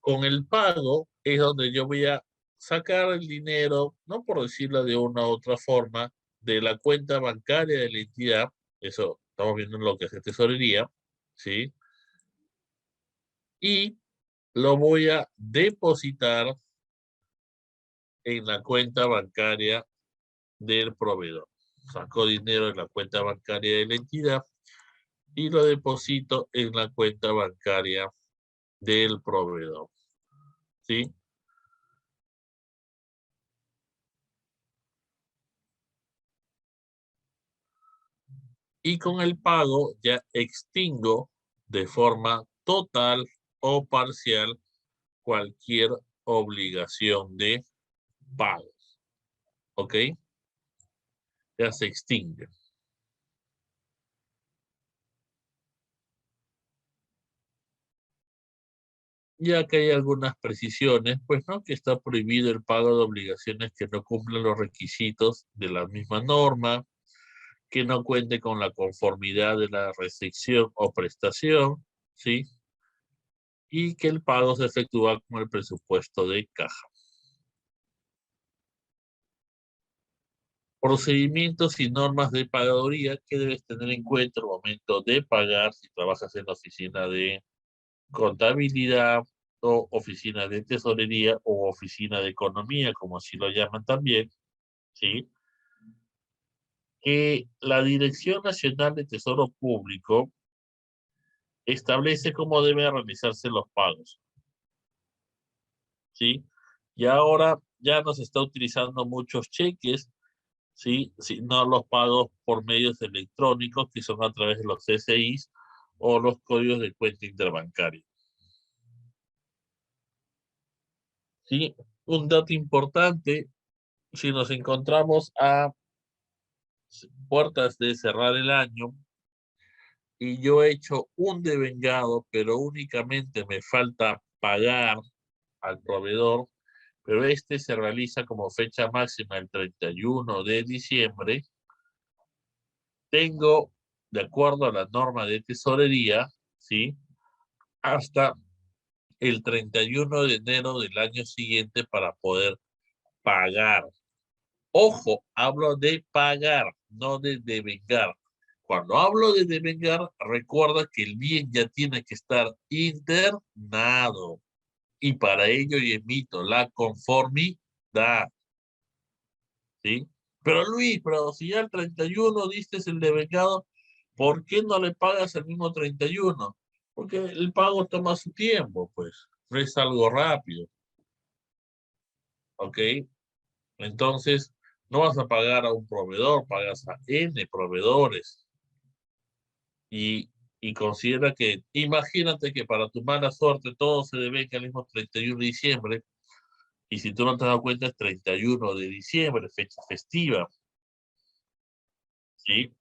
B: con el pago es donde yo voy a sacar el dinero, no por decirlo de una u otra forma, de la cuenta bancaria de la entidad, eso estamos viendo en lo que es tesorería, ¿sí? Y lo voy a depositar en la cuenta bancaria del proveedor. Saco dinero en la cuenta bancaria de la entidad y lo deposito en la cuenta bancaria del proveedor, ¿sí? Y con el pago ya extingo de forma total o parcial cualquier obligación de pago. ¿Ok? Ya se extingue. Ya que hay algunas precisiones, pues no, que está prohibido el pago de obligaciones que no cumplan los requisitos de la misma norma, que no cuente con la conformidad de la restricción o prestación, ¿sí? Y que el pago se efectúa con el presupuesto de caja. Procedimientos y normas de pagaduría que debes tener en cuenta al momento de pagar si trabajas en la oficina de contabilidad o oficina de tesorería o oficina de economía, como así lo llaman también, ¿sí? Que la Dirección Nacional de Tesoro Público establece cómo deben realizarse los pagos, ¿sí? Y ahora ya no se está utilizando muchos cheques, ¿sí? Sino los pagos por medios electrónicos, que son a través de los CCIs o los códigos de cuenta interbancaria. ¿Sí? Un dato importante, si nos encontramos a puertas de cerrar el año y yo he hecho un devengado, pero únicamente me falta pagar al proveedor, pero este se realiza como fecha máxima el 31 de diciembre, tengo, de acuerdo a la norma de tesorería, ¿sí? Hasta el 31 de enero del año siguiente para poder pagar. Ojo, hablo de pagar, no de devengar. Cuando hablo de devengar, recuerda que el bien ya tiene que estar internado y para ello yo emito la conformidad, ¿sí? Pero Luis, pero si ya el 31 diste el devengado, ¿por qué no le pagas el mismo 31? Porque el pago toma su tiempo, pues, no es algo rápido, ¿ok? Entonces, no vas a pagar a un proveedor, pagas a N proveedores. Y considera que, imagínate que para tu mala suerte todo se devenga el mismo 31 de diciembre, y si tú no te das cuenta es 31 de diciembre, fecha festiva, ¿sí?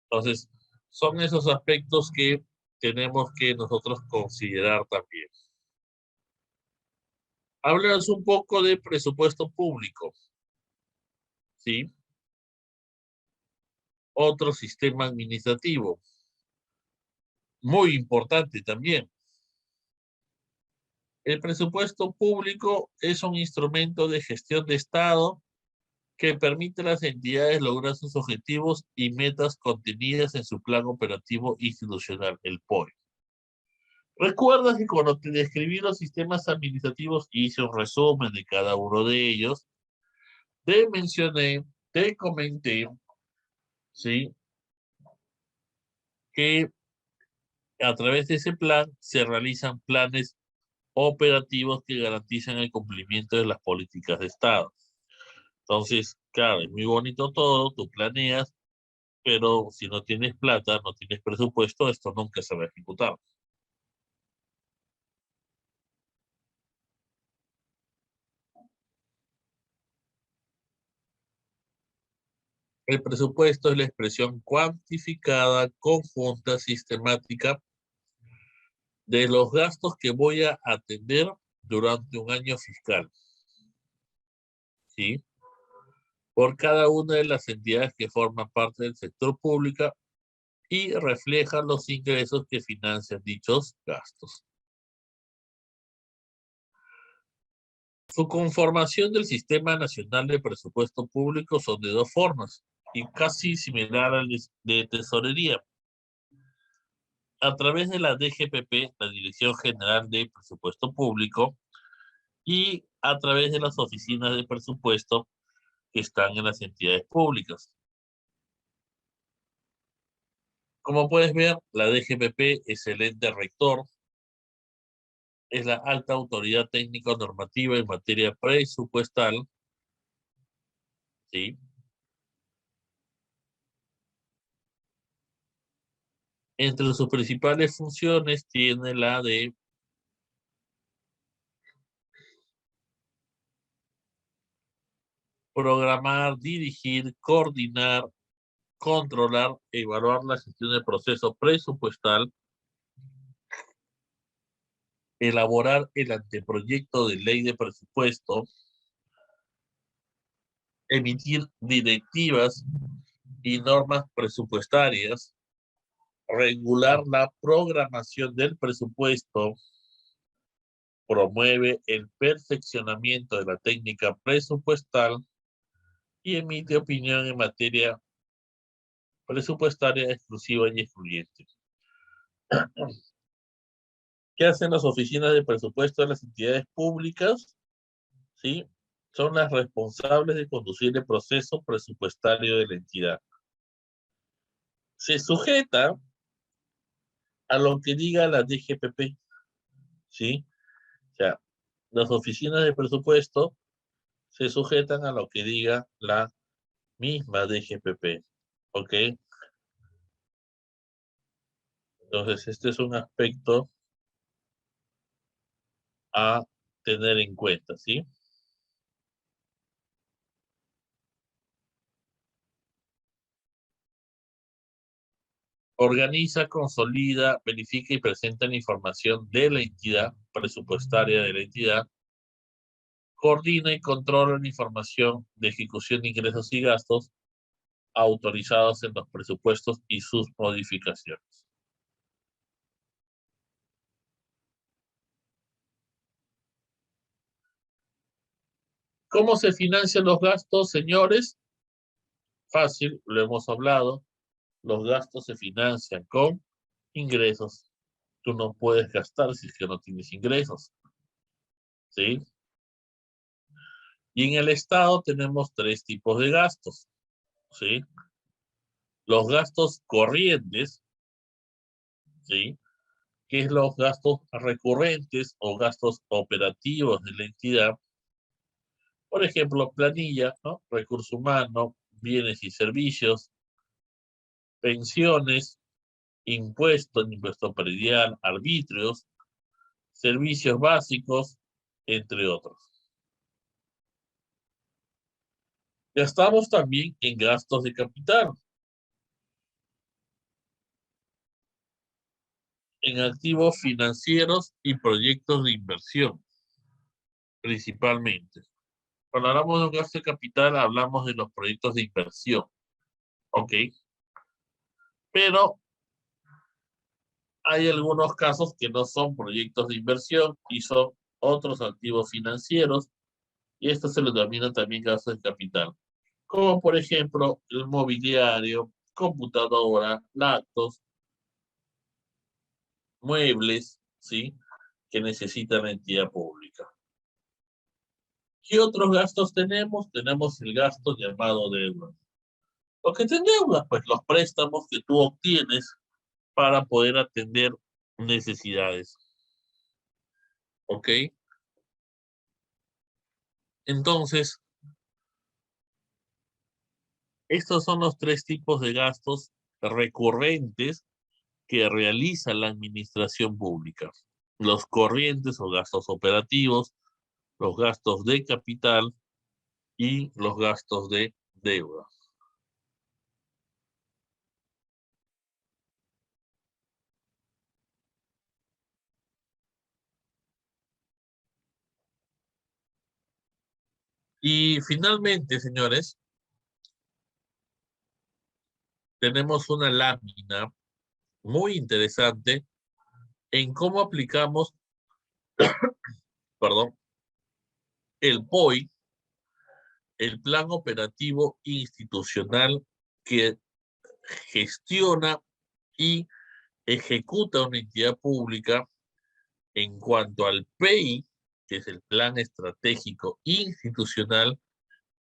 B: Entonces, son esos aspectos que tenemos que nosotros considerar también. Háblanos un poco de presupuesto público, ¿sí? Otro sistema administrativo, muy importante también. El presupuesto público es un instrumento de gestión de Estado que permite a las entidades lograr sus objetivos y metas contenidas en su plan operativo institucional, el POI. Recuerda que cuando te describí los sistemas administrativos hice un resumen de cada uno de ellos, te mencioné, te comenté, ¿sí? Que a través de ese plan se realizan planes operativos que garantizan el cumplimiento de las políticas de Estado. Entonces, claro, es muy bonito todo, tú planeas, pero si no tienes plata, no tienes presupuesto, esto nunca se va a ejecutar. El presupuesto es la expresión cuantificada, conjunta, sistemática de los gastos que voy a atender durante un año fiscal, ¿sí? Por cada una de las entidades que forman parte del sector público y refleja los ingresos que financian dichos gastos. Su conformación del Sistema Nacional de Presupuesto Público son de dos formas y casi similar al de tesorería. A través de la DGPP, la Dirección General de Presupuesto Público, y a través de las oficinas de presupuesto que están en las entidades públicas. Como puedes ver, la DGPP es el ente rector, es la alta autoridad técnica normativa en materia presupuestal, ¿sí? Entre sus principales funciones tiene la de programar, dirigir, coordinar, controlar, evaluar la gestión del proceso presupuestal, elaborar el anteproyecto de ley de presupuesto, emitir directivas y normas presupuestarias, regular la programación del presupuesto, promueve el perfeccionamiento de la técnica presupuestal y emite opinión en materia presupuestaria exclusiva y excluyente. ¿Qué hacen las oficinas de presupuesto de las entidades públicas? ¿Sí? Son las responsables de conducir el proceso presupuestario de la entidad. Se sujeta a lo que diga la DGPP, ¿sí? O sea, las oficinas de presupuesto se sujetan a lo que diga la misma DGPP, ¿ok? Entonces, este es un aspecto a tener en cuenta, ¿sí? Organiza, consolida, verifica y presenta la información de la entidad presupuestaria de la entidad. Coordina y controla la información de ejecución de ingresos y gastos autorizados en los presupuestos y sus modificaciones. ¿Cómo se financian los gastos, señores? Fácil, lo hemos hablado. Los gastos se financian con ingresos. Tú no puedes gastar si es que no tienes ingresos, ¿sí? Y en el Estado tenemos tres tipos de gastos, ¿sí? Los gastos corrientes, ¿sí? Que es los gastos recurrentes o gastos operativos de la entidad. Por ejemplo, planilla, ¿no? Recurso humano, bienes y servicios, pensiones, impuesto predial, arbitrios, servicios básicos, entre otros. Gastamos también en gastos de capital, en activos financieros y proyectos de inversión, principalmente. Cuando hablamos de un gasto de capital, hablamos de los proyectos de inversión, ¿ok? Pero hay algunos casos que no son proyectos de inversión y son otros activos financieros, y esto se le denomina también gastos de capital, como por ejemplo el mobiliario, computadora, laptops, muebles, ¿sí? Que necesita la entidad pública. ¿Qué otros gastos tenemos? Tenemos el gasto llamado deuda. Lo que te endeudas, pues los préstamos que tú obtienes para poder atender necesidades. ¿Ok? Entonces, estos son los tres tipos de gastos recurrentes que realiza la administración pública. Los corrientes o gastos operativos, los gastos de capital y los gastos de deuda. Y finalmente, señores, tenemos una lámina muy interesante en cómo aplicamos, perdón, el POI, el Plan Operativo Institucional que gestiona y ejecuta una entidad pública en cuanto al PEI, que es el Plan Estratégico Institucional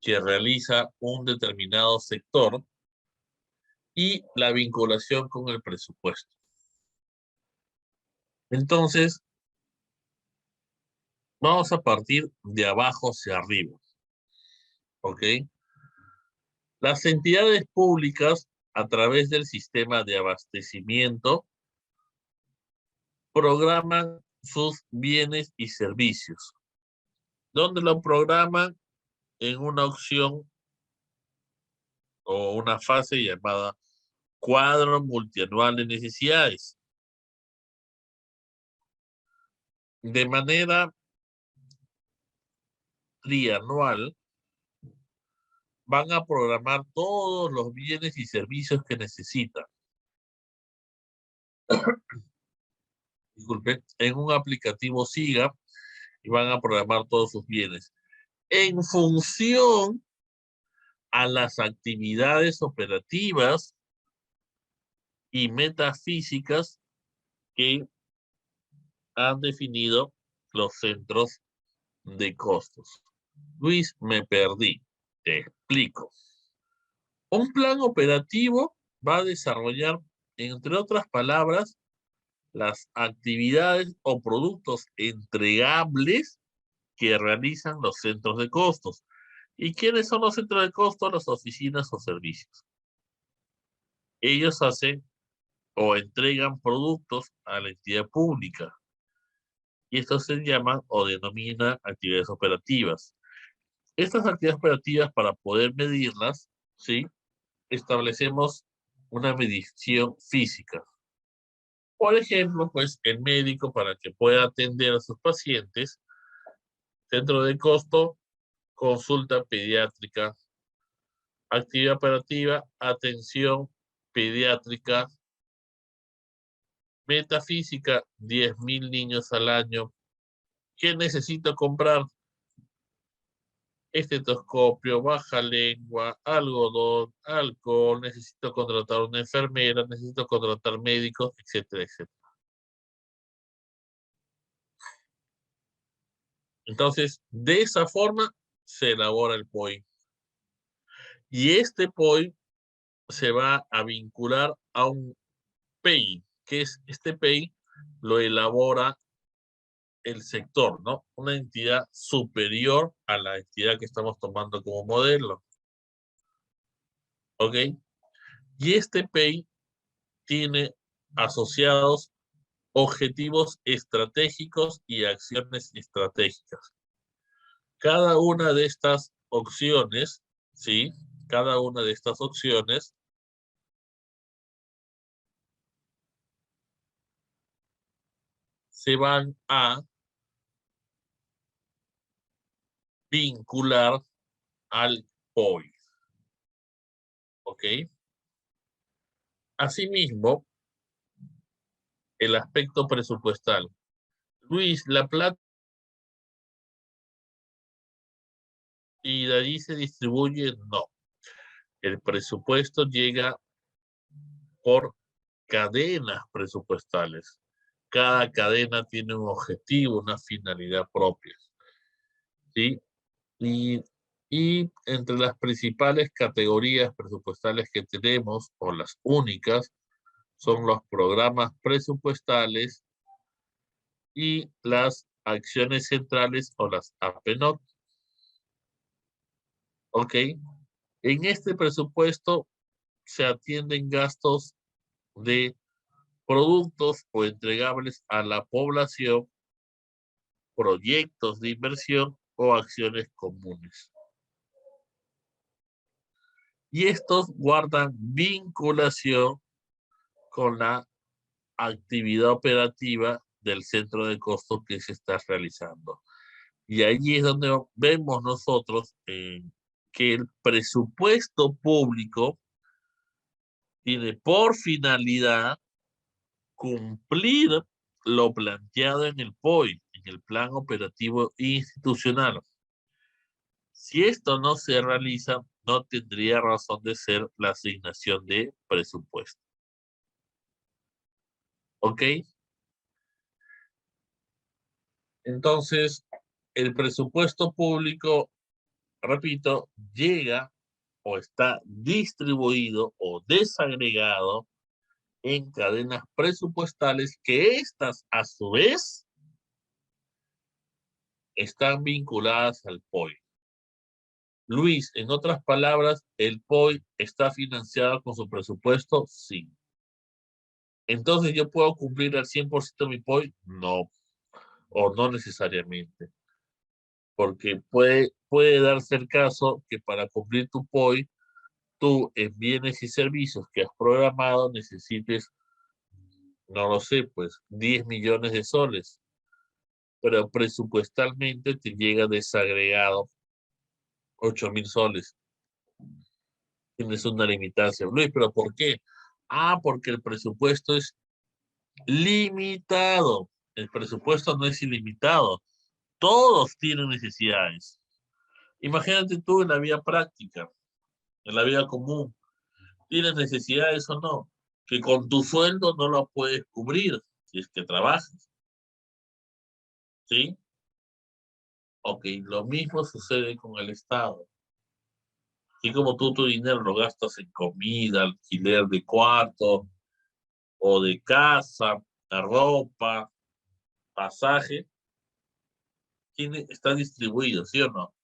B: que realiza un determinado sector, y la vinculación con el presupuesto. Entonces, vamos a partir de abajo hacia arriba, ¿ok? Las entidades públicas, a través del sistema de abastecimiento, programan sus bienes y servicios. ¿Dónde lo programan? En una opción o una fase llamada cuadro multianual de necesidades. De manera trianual, van a programar todos los bienes y servicios que necesitan. Disculpen, en un aplicativo SIGA, y van a programar todos sus bienes en función a las actividades operativas y metafísicas que han definido los centros de costos. Luis, me perdí. Te explico. Un plan operativo va a desarrollar, entre otras palabras, las actividades o productos entregables que realizan los centros de costos. ¿Y quiénes son los centros de costos? Las oficinas o servicios. Ellos hacen o entregan productos a la entidad pública. Y estos se llaman o denominan actividades operativas. Estas actividades operativas, para poder medirlas, ¿sí? Establecemos una medición física. Por ejemplo, pues el médico, para que pueda atender a sus pacientes, centro de costo, consulta pediátrica, actividad operativa, atención pediátrica, metafísica, 10.000 niños al año. ¿Qué necesito comprar? Estetoscopio, baja lengua, algodón, alcohol, necesito contratar una enfermera, necesito contratar médicos, etcétera, etcétera. Entonces, de esa forma se elabora el POI. Y este POI se va a vincular a un PEI, que es este PEI lo elabora el sector, ¿no? Una entidad superior a la entidad que estamos tomando como modelo. ¿Ok? Y este PEI tiene asociados objetivos estratégicos y acciones estratégicas. Cada una de estas opciones, ¿sí? Cada una de estas opciones se van a vincular al POI. ¿Ok? Asimismo, el aspecto presupuestal. Luis, la plata y de allí se distribuye, no. El presupuesto llega por cadenas presupuestales. Cada cadena tiene un objetivo, una finalidad propia, ¿sí? Y, y entre las principales categorías presupuestales que tenemos, o las únicas, son los programas presupuestales y las acciones centrales o las APNOC. ¿Ok? En este presupuesto se atienden gastos de productos o entregables a la población, proyectos de inversión o acciones comunes. Y estos guardan vinculación con la actividad operativa del centro de costos que se está realizando. Y allí es donde vemos nosotros que el presupuesto público tiene por finalidad cumplir lo planteado en el POI, en el Plan Operativo Institucional. Si esto no se realiza, no tendría razón de ser la asignación de presupuesto. ¿Ok? Entonces, el presupuesto público, repito, llega o está distribuido o desagregado en cadenas presupuestales que estas, a su vez, están vinculadas al POI. Luis, en otras palabras, ¿el POI está financiado con su presupuesto? Sí. Entonces, ¿yo puedo cumplir al 100% mi POI? No, o no necesariamente. Porque puede darse el caso que para cumplir tu POI, tú en bienes y servicios que has programado necesites, no lo sé, pues 10 millones de soles, pero presupuestalmente te llega desagregado 8.000 soles. Tienes una limitación. Luis, ¿pero por qué? Ah, porque el presupuesto es limitado. El presupuesto no es ilimitado. Todos tienen necesidades. Imagínate tú en la vida práctica, en la vida común. ¿Tienes necesidades o no? Que con tu sueldo no lo puedes cubrir si es que trabajas. ¿Sí? Ok, lo mismo sucede con el Estado. Así como tú tu dinero lo gastas en comida, alquiler de cuarto o de casa, la ropa, pasaje, está distribuido, ¿sí o no?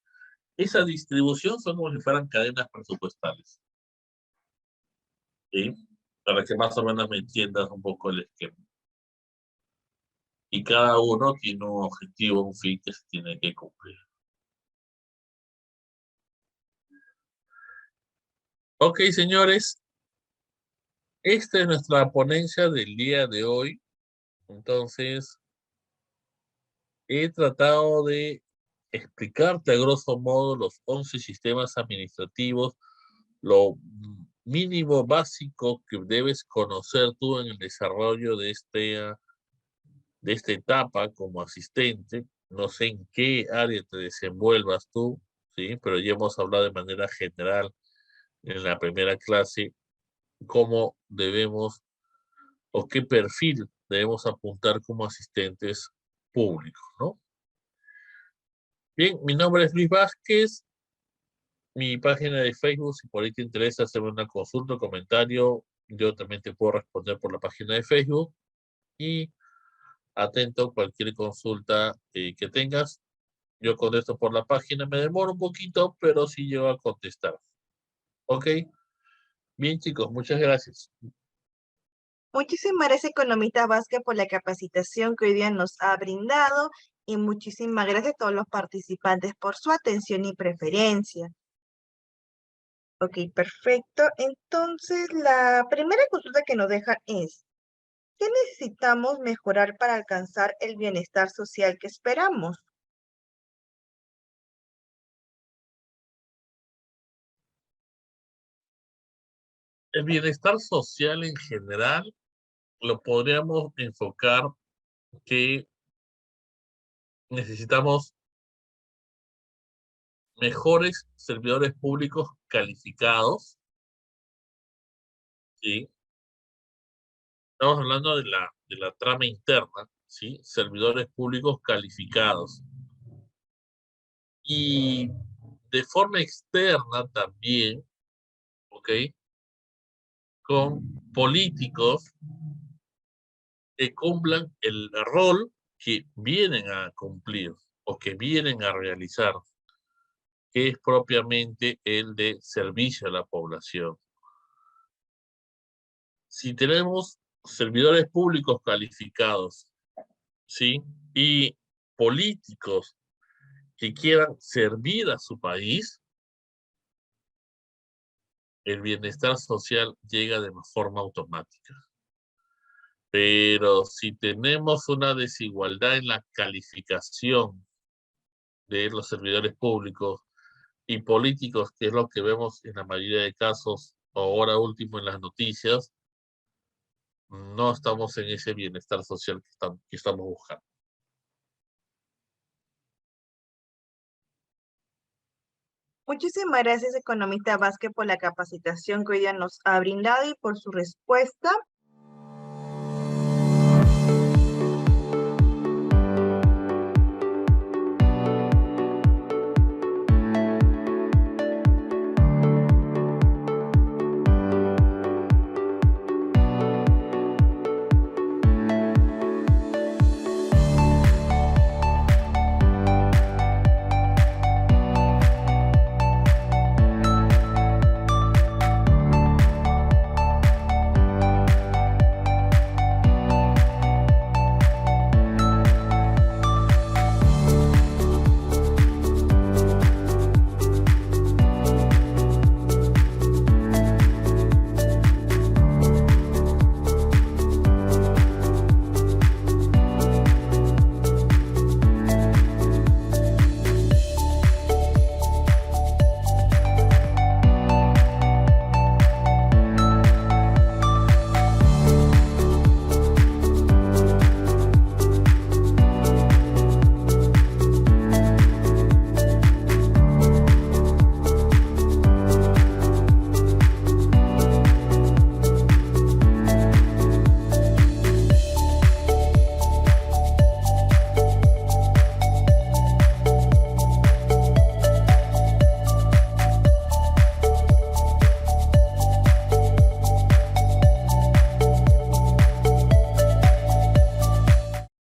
B: Esa distribución son como si fueran cadenas presupuestales, ¿sí? Para que más o menos me entiendas un poco el esquema. Y cada uno tiene un objetivo, un fin que se tiene que cumplir. Ok, señores, esta es nuestra ponencia del día de hoy. Entonces, he tratado de explicarte a grosso modo los 11 sistemas administrativos, lo mínimo básico que debes conocer tú en el desarrollo de esta etapa como asistente. No sé en qué área te desenvuelvas tú, ¿sí? Pero ya hemos hablado de manera general en la primera clase cómo debemos o qué perfil debemos apuntar como asistentes públicos, ¿no? Bien, mi nombre es Luis Vázquez, mi página de Facebook, si por ahí te interesa hacerme una consulta o comentario, yo también te puedo responder por la página de Facebook y atento a cualquier consulta que tengas. Yo contesto por la página, me demoro un poquito, pero sí llego a contestar. ¿Ok? Bien, chicos, muchas gracias.
A: Muchísimas gracias, economista Vázquez, por la capacitación que hoy día nos ha brindado y muchísimas gracias a todos los participantes por su atención y preferencia. Ok, perfecto. Entonces, la primera consulta que nos dejan es, ¿qué necesitamos mejorar para alcanzar el bienestar social que esperamos?
B: El bienestar social en general lo podríamos enfocar que necesitamos mejores servidores públicos calificados, ¿sí? Estamos hablando de la trama interna, ¿sí? Servidores públicos calificados. Y de forma externa también, ¿ok? Con políticos que cumplan el rol que vienen a cumplir o que vienen a realizar, que es propiamente el de servicio a la población. Si tenemos servidores públicos calificados, ¿sí? Y políticos que quieran servir a su país, el bienestar social llega de forma automática. Pero si tenemos una desigualdad en la calificación de los servidores públicos y políticos, que es lo que vemos en la mayoría de casos, ahora último en las noticias, no estamos en ese bienestar social que estamos buscando.
A: Muchísimas gracias, economista Vázquez, por la capacitación que hoy día nos ha brindado y por su respuesta.